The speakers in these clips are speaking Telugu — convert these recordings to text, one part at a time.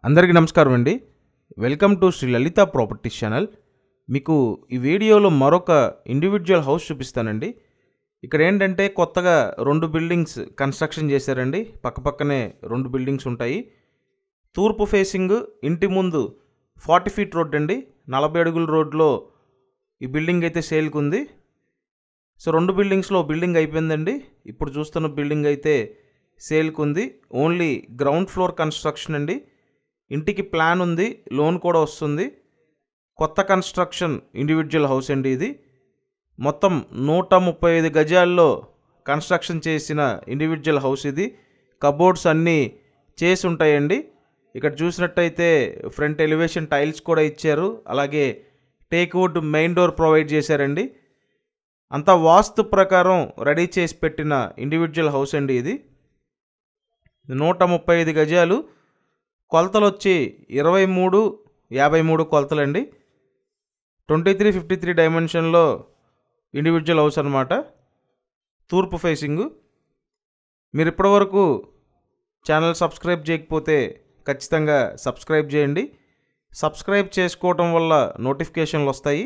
అందరికీ నమస్కారం అండి. Welcome to Sri Lalitha Properties channel. మీకు ఈ వీడియోలో మరొక ఇండివిజువల్ హౌస్ చూపిస్తానండి. ఇక్కడ ఏంటంటే కొత్తగా 2 బిల్డింగ్స్ కన్స్ట్రక్షన్ చేశారండి. పక్కపక్కనే 2 బిల్డింగ్స్ ఉంటాయి. తూర్పు ఫేసింగ్ ఇంటి ముందు 40 ఫీట్ రోడ్ అండి. 40 అడుగుల రోడ్లో ఈ బిల్డింగ్ అయితే సేల్కి ఉంది. సో 2 బిల్డింగ్స్లో బిల్డింగ్ అయిపోయిందండి. ఇప్పుడు చూస్తున్న బిల్డింగ్ అయితే సేల్కి ఉంది. ఓన్లీ గ్రౌండ్ ఫ్లోర్ కన్స్ట్రక్షన్ అండి. ఇంటికి ప్లాన్ ఉంది, లోన్ కూడా వస్తుంది. కొత్త కన్స్ట్రక్షన్ ఇండివిజువల్ హౌస్ అండి ఇది. మొత్తం 135 గజాల్లో కన్స్ట్రక్షన్ చేసిన ఇండివిజువల్ హౌస్ ఇది. కబోర్డ్స్ అన్నీ చేసి ఉంటాయండి. ఇక్కడ చూసినట్టయితే ఫ్రంట్ ఎలివేషన్ టైల్స్ కూడా ఇచ్చారు. అలాగే teak wood main door provide చేశారండి. అంతా వాస్తు ప్రకారం రెడీ చేసి పెట్టిన ఇండివిజువల్ హౌస్ అండి ఇది. 135 గజాలు, కొలతలు వచ్చి 23:53 కొలతలండి. 23:53 డైమెన్షన్లో ఇండివిజువల్ హౌస్ అనమాట. తూర్పు ఫేసింగు. మీరు ఇప్పటివరకు ఛానల్ సబ్స్క్రైబ్ చేయకపోతే ఖచ్చితంగా సబ్స్క్రైబ్ చేయండి. సబ్స్క్రైబ్ చేసుకోవటం వల్ల నోటిఫికేషన్లు వస్తాయి.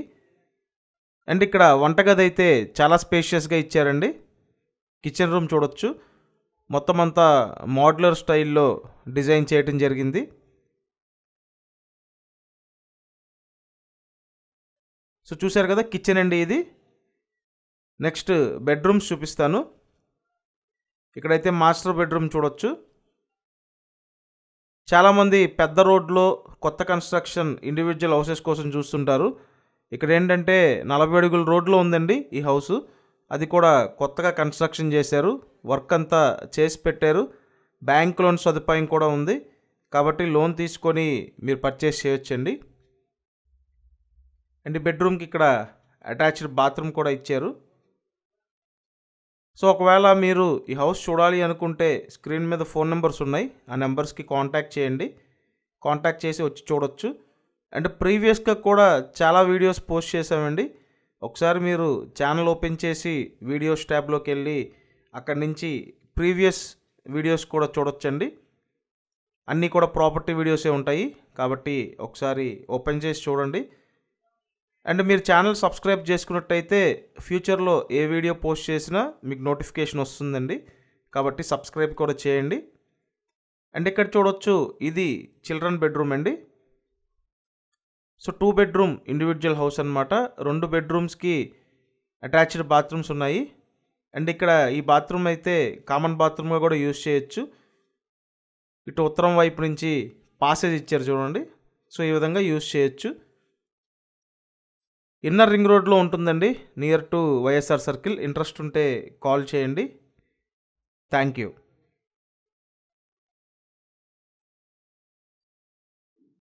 అండ్ ఇక్కడ వంటగది అయితే చాలా స్పేషియస్గా ఇచ్చారండి. కిచెన్ రూమ్ చూడొచ్చు. మొత్తం అంతా మోడ్యులర్ స్టైల్లో డిజైన్ చేయటం జరిగింది. సో చూశారు కదా, కిచెన్ అండి ఇది. నెక్స్ట్ బెడ్రూమ్స్ చూపిస్తాను. ఇక్కడైతే మాస్టర్ బెడ్రూమ్ చూడొచ్చు. చాలామంది పెద్ద రోడ్లో కొత్త కన్స్ట్రక్షన్ ఇండివిజువల్ హౌసెస్ కోసం చూస్తుంటారు. ఇక్కడ ఏంటంటే 40 అడుగుల రోడ్లో ఉందండి ఈ హౌసు. అది కూడా కొత్తగా కన్స్ట్రక్షన్ చేశారు. వర్క్ అంతా చేసి పెట్టారు. బ్యాంక్ లోన్ సదుపాయం కూడా ఉంది. కాబట్టి లోన్ తీసుకొని మీరు పర్చేస్ చేయొచ్చండి. అండ్ బెడ్రూమ్కి ఇక్కడ అటాచ్డ్ బాత్రూమ్ కూడా ఇచ్చారు. సో ఒకవేళ మీరు ఈ హౌస్ చూడాలి అనుకుంటే స్క్రీన్ మీద ఫోన్ నెంబర్స్ ఉన్నాయి. ఆ నెంబర్స్కి కాంటాక్ట్ చేయండి. కాంటాక్ట్ చేసి వచ్చి చూడొచ్చు. అండ్ ప్రీవియస్గా కూడా చాలా వీడియోస్ పోస్ట్ చేసామండి. ఒకసారి మీరు ఛానల్ ఓపెన్ చేసి వీడియోస్ ట్యాబ్లోకి వెళ్ళి అక్కడి నుంచి ప్రీవియస్ వీడియోస్ కూడా చూడొచ్చండి. అన్నీ కూడా ప్రాపర్టీ వీడియోసే ఉంటాయి. కాబట్టి ఒకసారి ఓపెన్ చేసి చూడండి. అండ్ మీరు ఛానల్ సబ్స్క్రైబ్ చేసుకున్నట్టయితే ఫ్యూచర్లో ఏ వీడియో పోస్ట్ చేసినా మీకు నోటిఫికేషన్ వస్తుందండి. కాబట్టి సబ్స్క్రైబ్ కూడా చేయండి. అండ్ ఇక్కడ చూడొచ్చు, ఇది చిల్డ్రన్ బెడ్రూమ్ అండి. సో 2 బెడ్రూమ్ ఇండివిజువల్ హౌస్ అనమాట. 2 బెడ్రూమ్స్కి అటాచ్డ్ బాత్రూమ్స్ ఉన్నాయి. అండ్ ఇక్కడ ఈ బాత్రూమ్ అయితే కామన్ బాత్రూమ్గా కూడా యూజ్ చేయొచ్చు. ఇటు ఉత్తరం వైపు నుంచి పాసేజ్ ఇచ్చారు చూడండి. సో ఈ విధంగా యూజ్ చేయొచ్చు. ఇన్నర్ రింగ్ రోడ్లో ఉంటుందండి, near to YSR circle. Interest ఉంటే కాల్ చేయండి. Thank you.